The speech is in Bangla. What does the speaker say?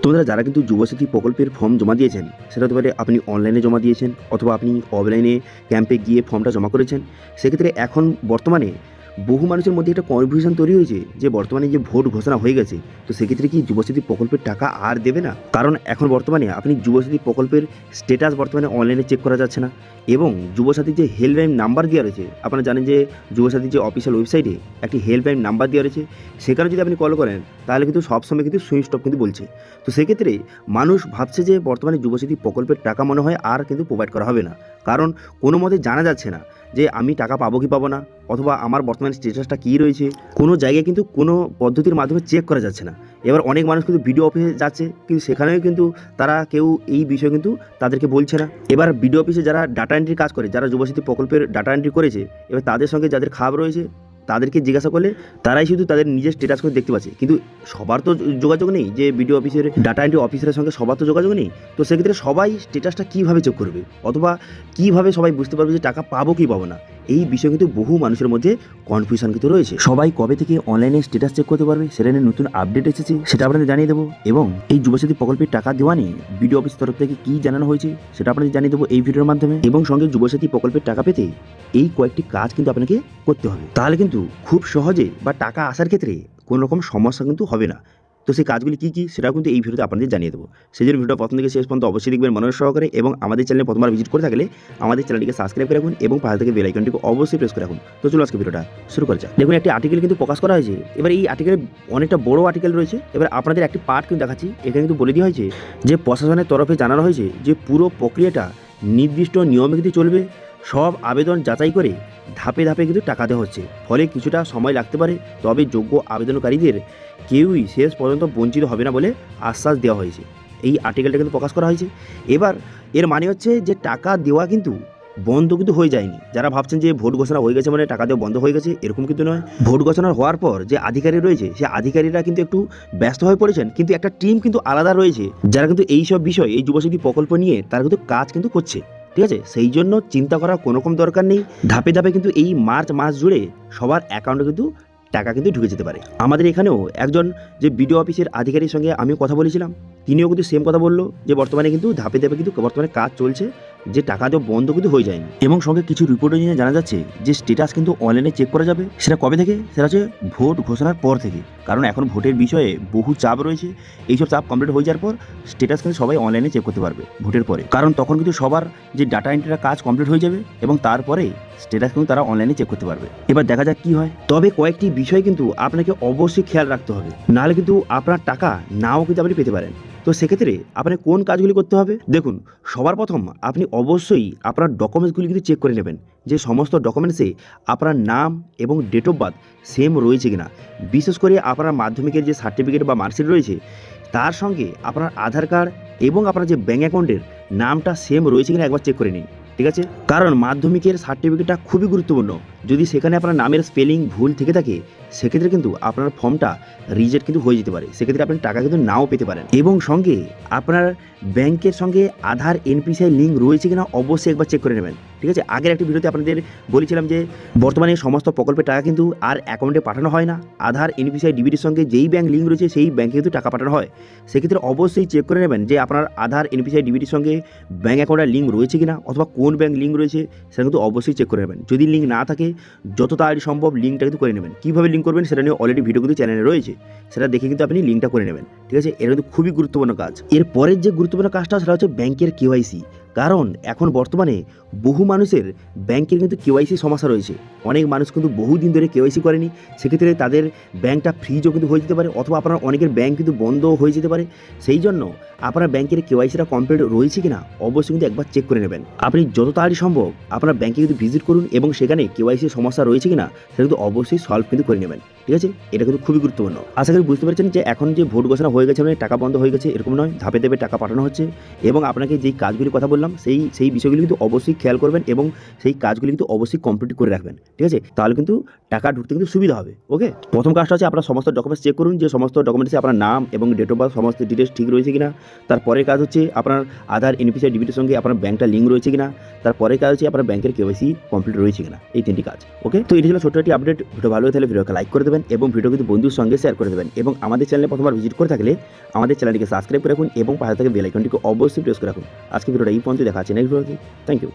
তোমরা যারা কিন্তু যুবসাথী প্রকল্পের ফর্ম জমা দিয়েছেন, সেটা হতে পারে আপনি অনলাইনে জমা দিয়েছেন অথবা আপনি অফলাইনে ক্যাম্পে গিয়ে ফর্মটা জমা করেছেন। সেক্ষেত্রে এখন বর্তমানে বহু মানুষের মধ্যে একটা কনফিউশন তৈরি হয়েছে যে বর্তমানে যে ভোট ঘোষণা হয়ে গেছে, তো সেক্ষেত্রে কি যুবসাথী প্রকল্পের টাকা আর দেবে না? কারণ এখন বর্তমানে আপনি যুবসাথী প্রকল্পের স্ট্যাটাস বর্তমানে অনলাইনে চেক করা যাচ্ছে না, এবং যুবসাথীর যে হেল্পলাইন নাম্বার দেওয়া রয়েছে, আপনারা জানেন যে যুবসাথীর যে অফিসিয়াল ওয়েবসাইটে একটি হেল্পলাইন নাম্বার দেওয়া রয়েছে, সেখানে যদি আপনি কল করেন তাহলে কিন্তু সবসময় কিন্তু সুইচ অফ কিন্তু বলছে। তো সেক্ষেত্রে মানুষ ভাবছে যে বর্তমানে যুবসাথী প্রকল্পের টাকা মনে হয় আর কিন্তু প্রোভাইড করা হবে না, কারণ কোনো মতে জানা যাচ্ছে না যে আমি টাকা পাবো কি পাবো না, অথবা আমার বর্তমানে স্ট্যাটাসটা কী রয়েছে। কোনো জায়গায় কিন্তু কোনো পদ্ধতির মাধ্যমে চেক করা যাচ্ছে না। এবার অনেক মানুষ কিন্তু বিডিও অফিসে যাচ্ছে, কিন্তু সেখানেও কিন্তু তারা কেউ এই বিষয়ে কিন্তু তাদেরকে বলছে না। এবার বিডিও অফিসে যারা ডাটা এন্ট্রির কাজ করে, যারা যুবসাথী প্রকল্পের ডাটা এন্ট্রি করেছে, এবার তাদের সঙ্গে যাদের খাপ রয়েছে তাদেরকে জিজ্ঞাসা করলে তারাই শুধু তাদের নিজের স্ট্যাটাস করে দেখতে পাচ্ছে, কিন্তু সবার তো যোগাযোগ নেই যে বিডিও অফিসের ডাটা এন্ট্রি অফিসারের সঙ্গে সবার তো যোগাযোগ নেই। তো সেক্ষেত্রে সবাই স্ট্যাটাসটা কীভাবে চেক করবে, অথবা কীভাবে সবাই বুঝতে পারবে যে টাকা পাবো কি পাবো না, এই বিষয়ে কিন্তু বহু মানুষের মধ্যে কনফিউশন কিন্তু রয়েছে। সবাই কবে থেকে অনলাইনে স্ট্যাটাস চেক করতে পারবে সেটা নিয়ে নতুন আপডেট এসেছে, সেটা আপনাদের জানিয়ে দেবো। এবং এই যুবসাথী প্রকল্পের টাকা দেওয়া নিয়ে বিডিও অফিস তরফ থেকে কী জানানো হয়েছে সেটা আপনাদের জানিয়ে দেবো এই ভিডিওর মাধ্যমে। এবং সঙ্গে যুবসাথী প্রকল্পের টাকা পেতে এই কয়েকটি কাজ কিন্তু আপনাকে করতে হবে, তাহলে কিন্তু খুব সহজে বা টাকা আসার ক্ষেত্রে কোনো রকম সমস্যা কিন্তু হবে না। তো সেই কাজগুলি কী কী সেটাও কিন্তু এই ভিডিওতে আপনাদের জানিয়ে দেবো। সেই জন্য ভিডিওটা প্রথম থেকে শেষ পর্যন্ত অবশ্যই দেখবেন মনোযোগ সহকারে, এবং আমাদের চ্যানেলে প্রথমবার ভিজিট করে থাকলে আমাদের চ্যানেলটিকে সাবস্ক্রাইব করে রাখুন এবং পাশে থেকে বেল আইকনটিকে অবশ্যই প্রেস করে রাখুন। তো চলো আজকে ভিডিওটা শুরু করা যাক। দেখুন, একটি আর্টিকেল কিন্তু প্রকাশ করা হয়েছে। এবার এই আর্টিকেলে অনেকটা বড় আর্টিকেল রয়েছে। এবার আপনাদের একটি পার্ট কিন্তু দেখাচ্ছি। এখানে কিন্তু বলে দেওয়া হয়েছে যে প্রশাসনের তরফে জানানো হয়েছে যে পুরো প্রক্রিয়াটা নির্দিষ্ট নিয়মে কিন্তু চলবে। সব আবেদন যাচাই করে ধাপে ধাপে কিন্তু টাকা দেওয়া হচ্ছে, ফলে কিছুটা সময় লাগতে পারে, তবে যোগ্য আবেদনকারীদের কেউই শেষ পর্যন্ত বঞ্চিত হবে না বলে আশ্বাস দেওয়া হয়েছে। এই আর্টিকেলটা কিন্তু প্রকাশ করা হয়েছে। এবার এর মানে হচ্ছে যে টাকা দেওয়া কিন্তু বন্ধ কিন্তু হয়ে যায়নি। যারা ভাবছেন যে ভোট ঘোষণা হয়ে গেছে মানে টাকা দেওয়া বন্ধ হয়ে গেছে, এরকম কিন্তু নয়। ভোট ঘোষণা হওয়ার পর যে আধিকারিক রয়েছে, সেই আধিকারিকরা কিন্তু একটু ব্যস্ত হয়ে পড়েছেন, কিন্তু একটা টিম কিন্তু আলাদা রয়েছে যারা কিন্তু এইসব বিষয়, এই যুবশক্তি প্রকল্প নিয়ে তারা কিন্তু কাজ কিন্তু করছে। ঠিক আছে, সেই জন্য চিন্তা করার কোনো রকম দরকার নেই। ধাপে ধাপে কিন্তু এই মার্চ মাস জুড়ে সবার অ্যাকাউন্টে কিন্তু টাকা কিন্তু ঢুকে যেতে পারে। আমাদের এখানেও একজন যে বিডিও অফিসের আধিকারিকের সঙ্গে আমিও কথা বলেছিলাম, তিনিও কিন্তু সেম কথা বললো যে বর্তমানে কিন্তু ধাপে ধাপে কিন্তু বর্তমানে কাজ চলছে, যে টাকা দেওয়া বন্ধ কিন্তু হয়ে যায়নি। এবং সঙ্গে কিছু রিপোর্টে নিয়ে জানা যাচ্ছে যে স্ট্যাটাস কিন্তু অনলাইনে চেক করা যাবে। সেটা কবে থেকে? সেটা হচ্ছে ভোট ঘোষণার পর থেকে, কারণ এখন ভোটের বিষয়ে বহু চাপ রয়েছে। এইসব চাপ কমপ্লিট হয়ে যাওয়ার পর স্ট্যাটাস কিন্তু সবাই অনলাইনে চেক করতে পারবে ভোটের পরে, কারণ তখন কিন্তু সবার যে ডাটা এন্ট্রির কাজ কমপ্লিট হয়ে যাবে এবং তারপরে স্ট্যাটাস কিন্তু তারা অনলাইনে চেক করতে পারবে। এবার দেখা যাক কি হয়। তবে কয়েকটি বিষয় কিন্তু আপনাকে অবশ্যই খেয়াল রাখতে হবে, নাহলে কিন্তু আপনার টাকা নাও কিন্তু আপনি পেতে পারেন। তো সেক্ষেত্রে আপনার কোন কাজগুলি করতে হবে? দেখুন, সবার প্রথম আপনি অবশ্যই আপনার ডকুমেন্টসগুলি কিন্তু চেক করে নেবেন যে সমস্ত ডকুমেন্টসে আপনার নাম এবং ডেট অফ বার্থ সেম রয়েছে কিনা। বিশেষ করে আপনার মাধ্যমিকের যে সার্টিফিকেট বা মার্কশিট রয়েছে, তার সঙ্গে আপনার আধার কার্ড এবং আপনার যে ব্যাঙ্ক অ্যাকাউন্টের নামটা সেম রয়েছে কিনা একবার চেক করে নিন। ঠিক আছে, কারণ মাধ্যমিকের সার্টিফিকেটটা খুবই গুরুত্বপূর্ণ। যদি সেখানে আপনার নামের স্পেলিং ভুল থেকে থাকে, সেক্ষেত্রে কিন্তু আপনার ফর্মটা রিজেক্ট কিন্তু হয়ে যেতে পারে। সেক্ষেত্রে আপনি টাকা কিন্তু নাও পেতে পারেন। এবং সঙ্গে আপনার ব্যাংকের সঙ্গে আধার এনপিসিআই লিঙ্ক রয়েছে কিনা অবশ্যই একবার চেক করে নেবেন। ঠিক আছে, আগের একটি ভিডিওতে আপনাদের বলেছিলাম যে বর্তমানে সমস্ত প্রকল্পের টাকা কিন্তু আর অ্যাকাউন্টে পাঠানো হয় না, আধার এনপিসিআই ডিবিটির সঙ্গে যেই ব্যাংক লিঙ্ক রয়েছে সেই ব্যাংকে কিন্তু টাকা পাঠানো হয়। সেক্ষেত্রে অবশ্যই চেক করে নেবেন যে আপনার আধার এনপিসিআই ডিবিটির সঙ্গে ব্যাঙ্ক অ্যাকাউন্টের লিঙ্ক রয়েছে কিনা, অথবা কোন ব্যাংক লিঙ্ক রয়েছে সেটা কিন্তু অবশ্যই চেক করে নেবেন। যদি লিঙ্ক না থাকে যত তাড়াতাড়ি সম্ভব লিঙ্কটা কিন্তু করে নেবেন। কীভাবে লিঙ্ক করবেন সেটা নিয়ে অলরেডি ভিডিও কিন্তু চ্যানেলে রয়েছে, সেটা দেখে কিন্তু আপনি লিঙ্কটা করে নেবেন। ঠিক আছে, এটা কিন্তু খুবই গুরুত্বপূর্ণ কাজ। এর পরের যে গুরুত্বপূর্ণ কাজটা সেটা হচ্ছে ব্যাংকের কেওয়াইসি। কারণ এখন বর্তমানে বহু মানুষের ব্যাংকের কিন্তু কেওয়াইসি সমস্যা রয়েছে। অনেক মানুষ কিন্তু বহুদিন ধরে কেওয়াইসি করেনি, সেক্ষেত্রে তাদের ব্যাংকটা ফ্রিজও কিন্তু হয়ে যেতে পারে, অথবা আপনার অনেকের ব্যাংক কিন্তু বন্ধও হয়ে যেতে পারে। সেই জন্য আপনার ব্যাংকের কেওয়াইসিটা কমপ্লিট রয়েছে কিনা অবশ্যই কিন্তু একবার চেক করে নেবেন। আপনি যত তাড়াতাড়ি সম্ভব আপনার ব্যাংকে কিন্তু ভিজিট করুন এবং সেখানে কেওয়াইসির সমস্যা রয়েছে কিনা সেটা কিন্তু অবশ্যই সলভ কিন্তু করে নেবেন। ঠিক আছে, এটা কিন্তু খুবই গুরুত্বপূর্ণ। আশা করি বুঝতে পারছেন যে এখন যে ভোট ঘোষণা হয়ে গেছে মানে টাকা বন্ধ হয়ে গেছে এরকম নয়, ধাপে ধাপে টাকা পাঠানো হচ্ছে। এবং আপনাকে যেই কাজগুলি কথা বললাম বললাম সেই বিষয়গুলি কিন্তু অবশ্যই খেয়াল করবেন এবং সেই কাজগুলি কিন্তু অবশ্যই কমপ্লিট করে রাখবেন, ঠিক আছে? তাহলে কিন্তু টাকা ঢুকতে কিন্তু সুবিধা হবে। ওকে, প্রথম কাজটা হচ্ছে আপনার সমস্ত ডকুমেন্টস চেক করুন যে সমস্ত ডকুমেন্টসে আপনার নাম এবং ডেট অফ বার্থ সমস্ত ডিটেলস ঠিক রয়েছে কিনা। তারপরের কাজ হচ্ছে আপনার আধার এনপিসিআই ডিবিটির সঙ্গে আপনার ব্যাংকটা লিঙ্ক রয়েছে কিনা। তারপরের কাজ হচ্ছে আপনার ব্যাংকের কেওয়াইসি কমপ্লিট রয়েছে কিনা। এই 3টি কাজ। ওকে, তো এটি ছিল ছোট্ট একটি আপডেট। ভিডিও ভালো হয়ে থাকলে ভিডিওকে লাইক করে দেবেন এবং ভিডিও কিন্তু বন্ধুর সঙ্গে শেয়ার করে দেবেন এবং আমাদের চ্যানেলে প্রথমবার ভিজিট করে থাকলে আমাদের চ্যানেলটিকে সাবস্ক্রাইব করে রাখুন এবং পাশে থাকা বেল আইকনটিকে অবশ্যই প্রেস করে রাখুন। আজকে ভিডিওটা এই পর্যন্ত, দেখা আছে নেক্সট ভিডিওতে। Thank you.